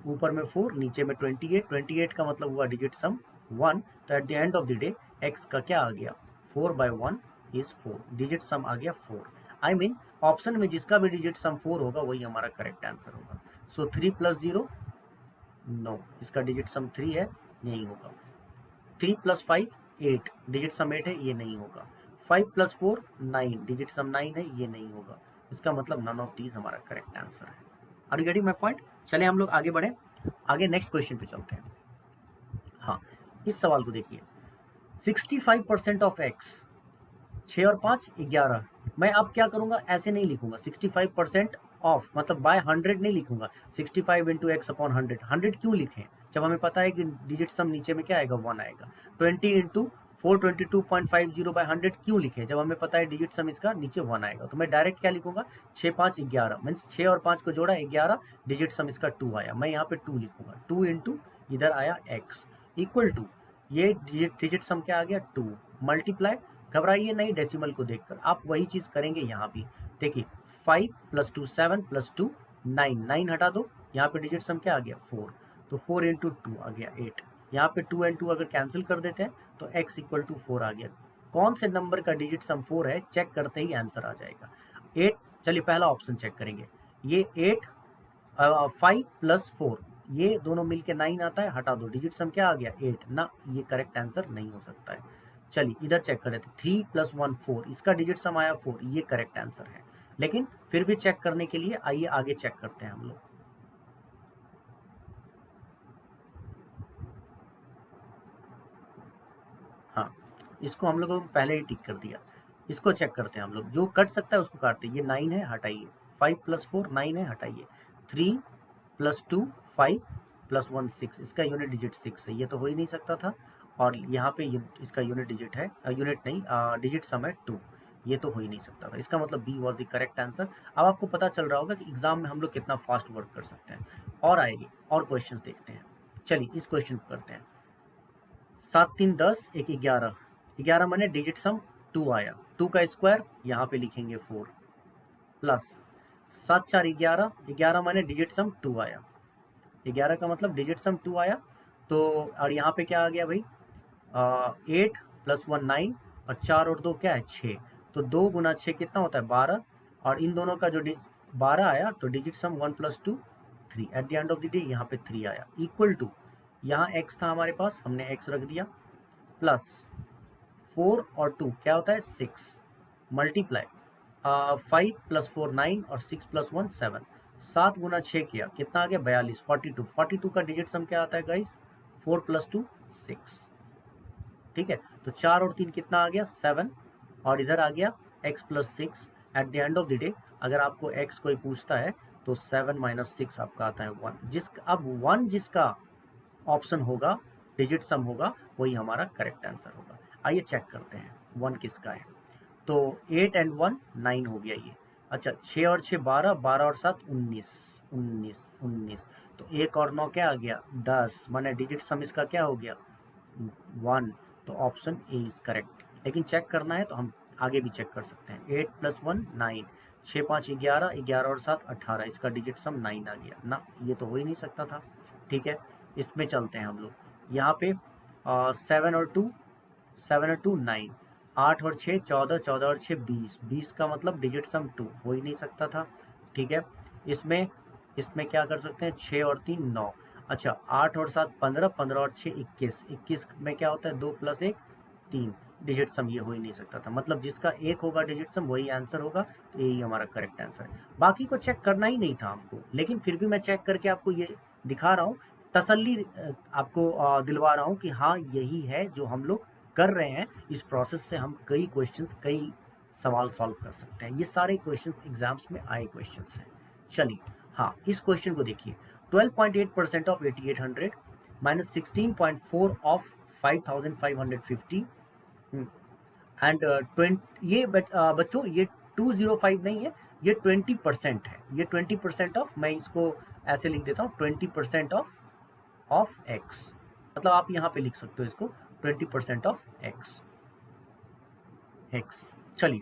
ऊपर में 4 नीचे में 28, 28 का मतलब हुआ डिजिट सम 1। तो eight the end of the day x का क्या आ गया 4/1 इज 4, डिजिट सम आ गया 4। आई मीन ऑप्शन में जिसका भी डिजिट सम 4 होगा वही हमारा करेक्ट आंसर होगा। सो 3 + 0 नो, इसका डिजिट सम 3 है, नहीं होगा। 3 + 5 8, डिजिट सम 8 है, ये नहीं होगा। 5 + 4 9, डिजिट सम 9 है, ये नहीं होगा। इसका मतलब नन ऑफ दीज हमारा करेक्ट आंसर है। Are you getting my point? चले हम लोग आगे बढ़े, आगे नेक्स्ट क्वेश्चन पे चलते हैं। हाँ इस सवाल को देखिए, 65% ऑफ x, 6 और 5 11। मैं अब क्या करूंगा ऐसे नहीं लिखूंगा 65% ऑफ मतलब बाय 100 नहीं लिखूंगा, 65 इंटू एक्स अपॉन 100। 100 क्यों लिखें जब हमें पता है कि डिजिट सम नीचे में क्या आएगा 1 आएगा। 20 इंटू 422.50 बाय 100 क्यों लिखें जब हमें पता है डिजिट सम इसका नीचे 1 आएगा। तो मैं डायरेक्ट क्या लिखूंगा 6 5 11 मीन्स 6 और 5 को जोड़ा 11, डिजिट सम इसका 2 आया, मैं यहाँ पे 2 लिखूंगा। 2 इंटू इधर आया x इक्वल टू ये डिजिट सम क्या आ गया 2 मल्टीप्लाई, घबराइए नहीं डेसिमल को देखकर, आप वही चीज करेंगे यहाँ भी। देखिए 5 + 2 7 + 2 9, 9 हटा दो, यहाँ पे डिजिट सम क्या आ गया 4, तो 4 इंटू 2 आ गया 8। यहाँ पे 2 एंड 2 अगर कैंसिल कर देते हैं तो x इक्वल टू 4 आ गया। कौन से नंबर का डिजिट सम 4 है चेक करते ही आंसर आ जाएगा 8। चलिए पहला ऑप्शन चेक करेंगे, ये 8 5 + 4 ये दोनों मिलके 9 आता है, हटा दो, डिजिट सम क्या आ गया 8 ना, ये करेक्ट आंसर नहीं हो सकता है। चलिए इधर चेक कर लेते, 3 + 1 4, इसका डिजिट सम आया 4, ये करेक्ट आंसर है। लेकिन फिर भी चेक करने के लिए आइए आगे चेक करते हैं हम लोग। हाँ इसको हम लोगों को पहले ही टिक कर दिया, इसको चेक करते हैं हम लोग, जो कट सकता है उसको काटते हैं। ये 9 है, हटाइए। 5 + 4 9 है, हटाइए। 3 + 2 5 + 1 6, इसका यूनिट डिजिट 6 है, ये तो हो ही नहीं सकता था। और यहाँ पे इसका यूनिट डिजिट है, यूनिट नहीं डिजिट सम है 2, ये तो हो ही नहीं सकता था। इसका मतलब B was the correct answer. अब आपको पता चल रहा होगा कि एग्जाम में हम लोग कितना फास्ट वर्क कर सकते हैं। और आएगी और क्वेश्चन देखते हैं। चलिए इस क्वेश्चन को करते हैं। 7 3 10 1 11, 11 माने डिजिट सम 2 आया, 2 का स्क्वायर यहाँ पे लिखेंगे 4 प्लस 7 4 11, 11 माने डिजिट सम 2 आया, 11 का मतलब डिजिट सम 2 आया। तो और यहाँ पे क्या आ गया भाई 8 + 1 9 और 4 और 2 क्या है 6, तो 2 × 6 कितना होता है 12, और इन दोनों का जो 12 आया तो digit some 1 + 2 3, eight the end of the day यहाँ पे 3 आया इक्वल टू, यहाँ x था हमारे पास हमने x रख दिया, प्लस 4 और 2 क्या होता है 6 मल्टीप्लाई 5 + 4 9 और 6 + 1 7, 7 × 6 किया कितना आ गया 42, 42, 42 का डिजिट सम क्या आता है गाइस 4 + 2 6। ठीक है तो 4 और 3 कितना आ गया 7, और इधर आ गया x + 6। Eight the end of the day अगर आपको x कोई पूछता है तो 7 - 6 आपका आता है 1, अब 1 जिसका ऑप्शन होगा डिजिट सम होगा वही हमारा करेक्ट आंसर होगा। आइए चेक करते हैं 1 किसका है। तो 8 एंड 1 9 हो गया ये। अच्छा 6 और 6 12, 12 और 7 19, 19 19, तो 1 और 9 क्या आ गया 10, माने डिजिट सम इसका क्या हो गया 1, तो ऑप्शन ए इज करेक्ट। लेकिन चेक करना है तो हम आगे भी चेक कर सकते हैं। 8 + 1 9, 6 5 11, 11 और 7 18, इसका डिजिट सम 9 आ गया ना, ये तो हो ही नहीं सकता था। ठीक है इसमें चलते हैं हम लोग, यहाँ पे 7 और 2 9, 8 और 6 14, 14 और 6 20, 20 का मतलब डिजिट सम 2 हो ही नहीं सकता था। ठीक है इसमें इसमें क्या कर सकते हैं, 6 और 3 9। अच्छा 8 और 7 15, 15 और 6 21, 21 में क्या होता है 2 + 1 3 डिजिट सम, ये हो ही नहीं सकता था, मतलब जिसका एक होगा डिजिट सम वही आंसर होगा, तो यही हमारा करेक्ट आंसर है। बाकी को चेक करना ही नहीं था हमको, लेकिन फिर भी मैं चेक करके आपको ये दिखा रहा हूँ, तसल्ली आपको दिलवा रहा हूँ कि हाँ यही है जो हम लोग कर रहे हैं। इस प्रोसेस से हम कई क्वेश्चंस, कई सवाल सॉल्व कर सकते हैं। ये सारे क्वेश्चंस एग्जाम्स में आए क्वेश्चंस हैं। चलिए हाँ, इस क्वेश्चन को देखिए, 12.8% ऑफ 8800 माइनस 16.4 ऑफ 5550 एंड 20, ये बच्चों ये 205 नहीं है, ये 20% है, ये 20% ऑफ, मैं इसको ऐसे लिख देता हूँ 20% ऑफ एक्स, मतलब आप यहाँ पे लिख सकते हो इसको 20% ऑफ एक्स। चलिए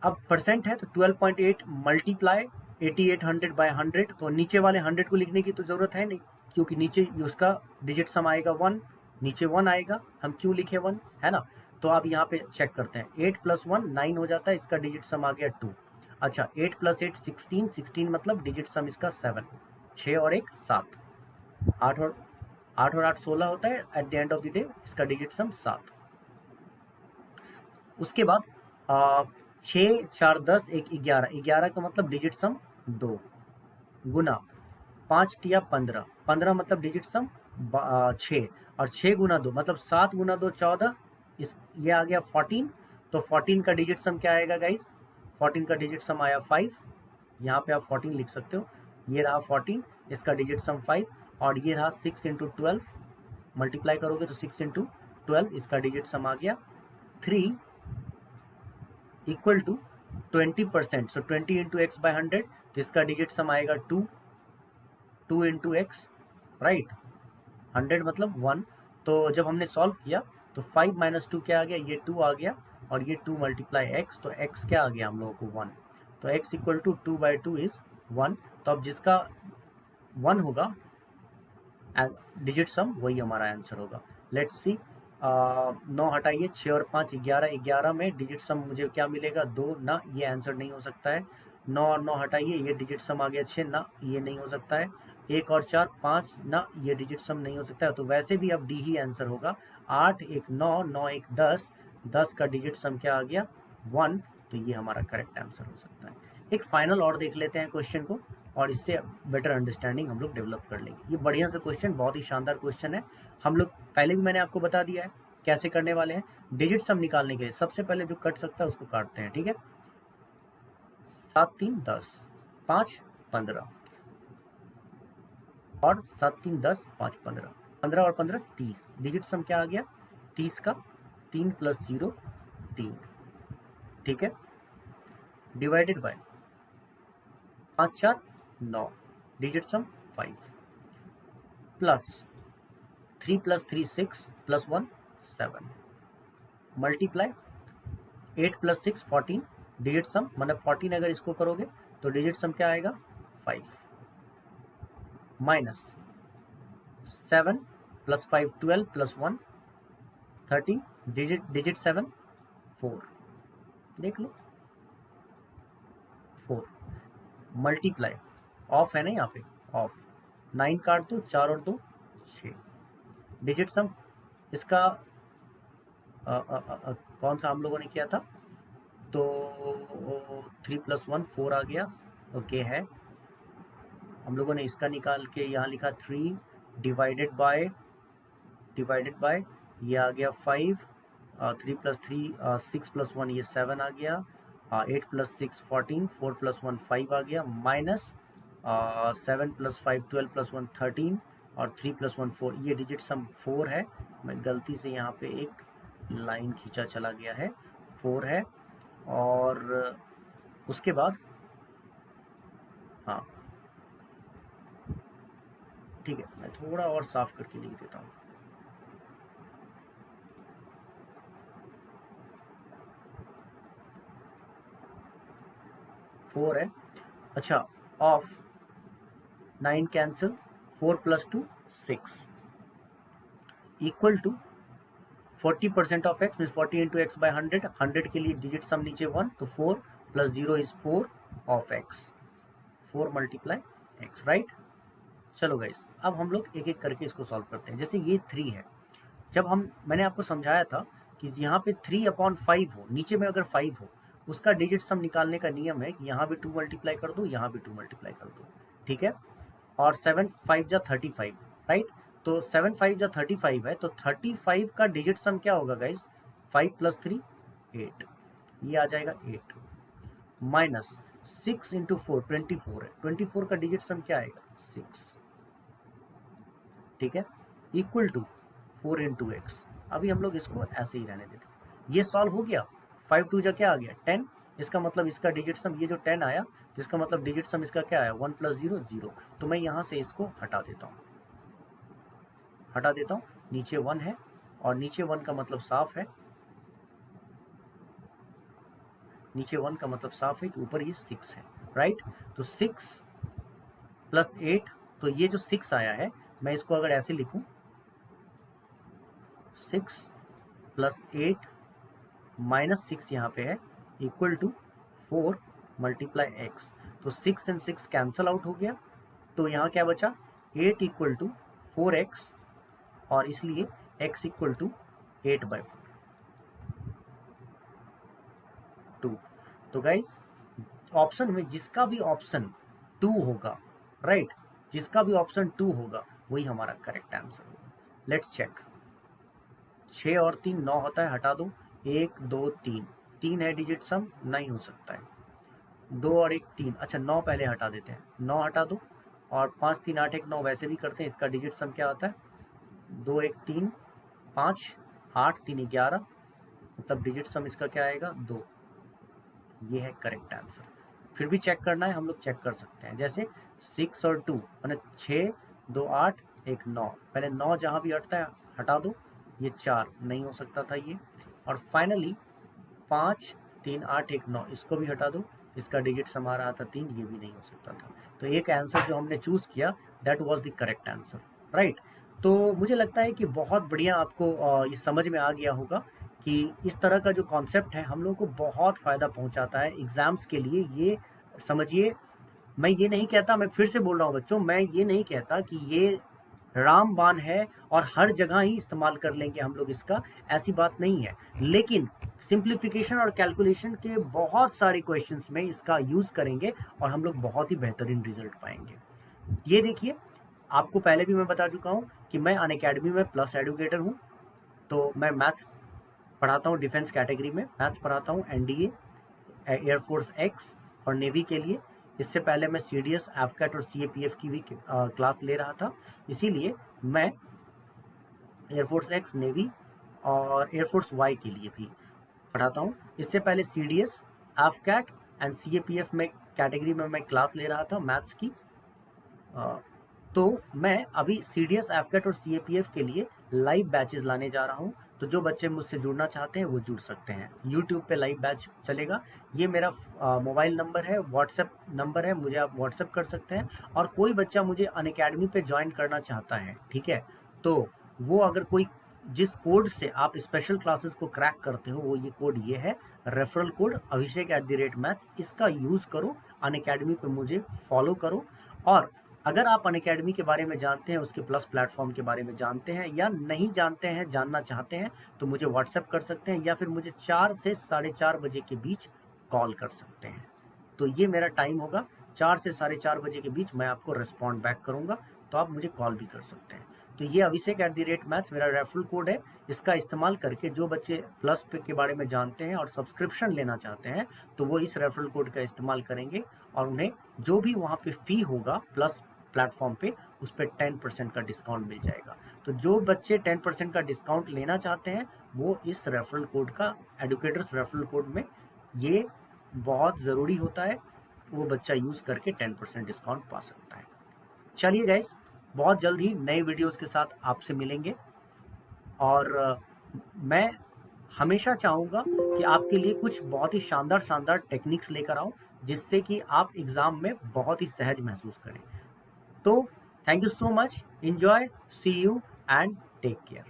अब परसेंट है तो 12.8 मल्टीप्लाई 8800 बाय 100, तो नीचे वाले 100 को लिखने की तो ज़रूरत है नहीं, क्योंकि नीचे उसका डिजिट सम आएगा 1, नीचे 1 आएगा, हम क्यों लिखे 1, है ना। तो आप यहाँ पे चेक करते हैं, 8 + 1 9 हो जाता है, इसका डिजिट सम आ गया 2। अच्छा 8 + 8 16, 16 मतलब डिजिट सम इसका 7, 6 और 1 7, 8 और 8 16 होता है, at the end of the day इसका डिजिट सम 7। उसके बाद 6 4 10 1 11, 11 का मतलब डिजिट सम 2, गुना 5 तिया 15, 15 मतलब डिजिट सम 6, और 6 गुना 2 मतलब 7 गुना 2 14, इस ये आ गया 14। तो 14 का डिजिट सम क्या आएगा गाइस, 14 का डिजिट सम आया 5, यहाँ पे आप 14 लिख सकते हो, ये रहा 14, इसका डिजिट सम 5, और ये रहा 6 × 12, मल्टीप्लाई करोगे तो 6 × 12, इसका डिजिट सम आ गया 3 equal to 20%, so 20 × x by 100, तो इसका डिजिट सम आएगा 2, 2 × x, राइट, 100 मतलब 1। तो जब हमने सॉल्व किया तो 5 - 2 क्या आ गया, ये 2 आ गया, और ये 2 × x, तो x क्या आ गया हम लोगों को 1, तो x इक्वल टू 2/2 इज 1। तो अब जिसका 1 होगा डिजिट सम, वही हमारा आंसर होगा। लेट्स सी, 9 हटाइए, 6 और 5 11, 11 में डिजिट सम मुझे क्या मिलेगा 2 ना, ये आंसर नहीं हो सकता है। 9 और 9 हटाइए, ये डिजिट सम आ गया 6 ना, ये नहीं हो सकता है। 1 और 4 5 ना, ये डिजिट सम नहीं हो सकता है, तो वैसे भी अब डी ही आंसर होगा। 8 1 9, 9 1 10, 10 का डिजिट सम क्या आ गया 1, तो ये हमारा करेक्ट आंसर हो सकता है। एक फाइनल और देख लेते हैं क्वेश्चन को, और इससे बेटर अंडरस्टैंडिंग हम लोग डेवलप कर लेंगे। ये बढ़िया सा क्वेश्चन, बहुत ही शानदार क्वेश्चन है। हम लोग पहले भी मैंने आपको बता दिया है कैसे करने वाले हैं। डिजिट सम निकालने के लिए सबसे पहले जो कट सकता है उसको काटते हैं, ठीक है। 7 3 10, 5 15, और 7 3 10 5 15, 15 और 15 30, डिजिट सम क्या आ गया 30 का, 3 + 0 3, ठीक है, divided by 5 4 9, digit some 5, plus 3 + 3 6 + 1 7, multiply 8 + 6 14, digit सम मतलब 14 अगर इसको करोगे तो डिजिट सम क्या आएगा 5, माइनस 7 + 5 12 + 1 13, डिजिट 7 4, देख लो 4, मल्टीप्लाई, ऑफ है ना यहाँ पे, ऑफ 9 काट दो, 4 और 2 6, डिजिट सम इसका कौन सा हम लोगों ने किया था, तो 3 + 1 4 आ गया, ओके है। हम लोगों ने इसका निकाल के यहाँ लिखा 3 डिवाइडेड बाय ये आ गया 5, 3 + 3 6 + 1 ये 7 आ गया, 8 + 6 14, 4 + 1 5 आ गया, माइनस 7 + 5 12 + 1 13, और 3 + 1 4, ये डिजिट सम 4 है। मैं गलती से यहाँ पे एक लाइन खींचा चला गया है, 4 है। और उसके बाद हाँ ठीक है, मैं थोड़ा और साफ करके लिख देता हूँ। फोर है, अच्छा, of 9 cancel, 4 + 2 6, equal to 40% of x mean 40 × x by 100, 100 के लिए डिजिट सम नीचे 1, तो 4 + 0 is 4 of x, 4 × x, right. चलो गाइस, अब हम लोग एक एक करके इसको सॉल्व करते हैं। जैसे ये 3 है, जब मैंने आपको समझाया था कि यहाँ पे 3/5 हो, नीचे में अगर 5 हो, उसका डिजिट सम निकालने का नियम है कि यहाँ भी 2 मल्टीप्लाई कर दो, यहाँ भी 2 मल्टीप्लाई कर दो, ठीक है। और 7 5 जा 35, राइट। तो 7 5 जा 35 है, तो 35 का डिजिट सम क्या होगा गाइस? 5 + 3 8, ये आ जाएगा 8, माइनस 6 × 4 24 है, 24 का डिजिट सम क्या आएगा? 6, ठीक है, इक्वल टू 4 × x। अभी हम लोग इसको ऐसे ही रहने देते हैं। ये सॉल्व हो गया। 5 2 जा क्या आ गया? 10। इसका मतलब इसका डिजिट सम, ये जो 10 आया, तो इसका मतलब डिजिट सम इसका क्या आया? 1 + 0 0। तो मैं यहाँ से इसको हटा देता हूँ, नीचे 1 है, और नीचे 1 का मतलब साफ है, नीचे 1 का मतलब साफ है कि ऊपर ये 6 है, राइट। तो 6 + 8, तो ये जो 6 आया है, मैं इसको अगर ऐसे लिखूं, 6 + 8 - 6 यहाँ पे है, इक्वल टू 4 × x। तो 6 और 6 कैंसल आउट हो गया, तो यहाँ क्या बचा? 8 = 4x, और इसलिए x = 8/4 2। तो गाइस, ऑप्शन में जिसका भी ऑप्शन 2 होगा, राइट, जिसका भी ऑप्शन 2 होगा वही हमारा करेक्ट आंसर होगा। Let's check. 6 और 3 9 होता है, हटा दो। 1 2 3, 3 है डिजिट सम, नहीं हो सकता है। 2 और 1 3, अच्छा 9 पहले हटा देते हैं, 9 हटा दो, और 5 3 8 1 9 वैसे भी करते हैं। इसका डिजिट सम क्या होता है? 2 1 3 5, 8 3 11, मतलब डिजिट सम इसका क्या आएगा? 2। ये है करेक्ट आंसर। फिर भी चेक करना है, हम लोग चेक कर सकते हैं। जैसे 6 और 2 मैंने 6 2 8 1 9, पहले 9 जहाँ भी हटता है हटा दो, ये 4 नहीं हो सकता था ये। और फाइनली 5 3 8 1 9, इसको भी हटा दो, इसका डिजिट सम आ रहा था 3, ये भी नहीं हो सकता था। तो एक आंसर जो हमने चूज़ किया, that was the correct answer, right. तो मुझे लगता है कि बहुत बढ़िया आपको ये समझ में आ गया होगा कि इस तरह का जो कॉन्सेप्ट है हम लोगों को बहुत फ़ायदा पहुंचाता है एग्ज़ाम्स के लिए। ये समझिए, मैं ये नहीं कहता, मैं फिर से बोल रहा हूँ बच्चों, मैं ये नहीं कहता कि ये रामबाण है और हर जगह ही इस्तेमाल कर लेंगे हम लोग इसका, ऐसी बात नहीं है। लेकिन सिंप्लीफिकेशन और कैलकुलेशन के बहुत सारे क्वेश्चंस में इसका यूज़ करेंगे और हम लोग बहुत ही बेहतरीन रिजल्ट पाएंगे। ये देखिए, आपको पहले भी मैं बता चुका हूँ कि मैं अनअकैडमी में प्लस एडुकेटर हूँ। तो मैं मैथ्स पढ़ाता हूँ, डिफेंस कैटेगरी में मैथ्स पढ़ाता हूँ, एनडीए, एयरफोर्स एक्स और नेवी के लिए। इससे पहले मैं सीडीएस, एफकैट और सीएपीएफ की भी क्लास ले रहा था, इसीलिए मैं एयरफोर्स एक्स, नेवी और एयरफोर्स वाई के लिए भी पढ़ाता हूँ। इससे पहले सीडीएस, एफकैट एंड सीएपीएफ में कैटेगरी में मैं क्लास ले रहा था मैथ्स की। तो मैं अभी सीडीएस, एफकैट और सीएपीएफ के लिए लाइव बैचेस लाने जा रहा हूँ। तो जो बच्चे मुझसे जुड़ना चाहते हैं वो जुड़ सकते हैं। यूट्यूब पे लाइव बैच चलेगा। ये मेरा मोबाइल नंबर है, व्हाट्सएप नंबर है, मुझे आप व्हाट्सएप कर सकते हैं। और कोई बच्चा मुझे अनअकैडमी पे ज्वाइन करना चाहता है, ठीक है, तो वो अगर कोई जिस कोड से आप स्पेशल क्लासेस को क्रैक करते हो, वो ये कोड ये है, रेफरल कोड abhishek@maths। इसका यूज़ करो, अनअकैडमी पे मुझे फॉलो करो। और अगर आप अनअकैडमी के बारे में जानते हैं, उसके प्लस प्लेटफॉर्म के बारे में जानते हैं, या नहीं जानते हैं, जानना चाहते हैं, तो मुझे व्हाट्सएप कर सकते हैं, या फिर मुझे 4 से 4:30 बजे के बीच कॉल कर सकते हैं। तो ये मेरा टाइम होगा, 4 से 4:30 बजे के बीच मैं आपको रिस्पॉन्ड बैक करूँगा, तो आप मुझे कॉल भी कर सकते हैं। तो ये abhishek@maths मेरा रेफरल कोड है। इसका इस्तेमाल करके जो बच्चे प्लस पे के बारे में जानते हैं और सब्सक्रिप्शन लेना चाहते हैं, तो वो इस रेफरल कोड का इस्तेमाल करेंगे, और उन्हें जो भी वहाँ पे फ़ी होगा प्लस प्लेटफॉर्म पे, उस पर 10% का डिस्काउंट मिल जाएगा। तो जो बच्चे 10% का डिस्काउंट लेना चाहते हैं, वो इस रेफरल कोड का, एडुकेटर्स रेफरल कोड में, ये बहुत ज़रूरी होता है, वो बच्चा यूज़ करके 10% डिस्काउंट पा सकता है। चलिए गाइस, बहुत जल्द ही नए वीडियोज़ के साथ आपसे मिलेंगे। और मैं हमेशा चाहूँगा कि आपके लिए कुछ बहुत ही शानदार टेक्निक्स लेकर आऊँ, जिससे कि आप एग्ज़ाम में बहुत ही सहज महसूस करें। तो thank you so much, enjoy, see you and take care.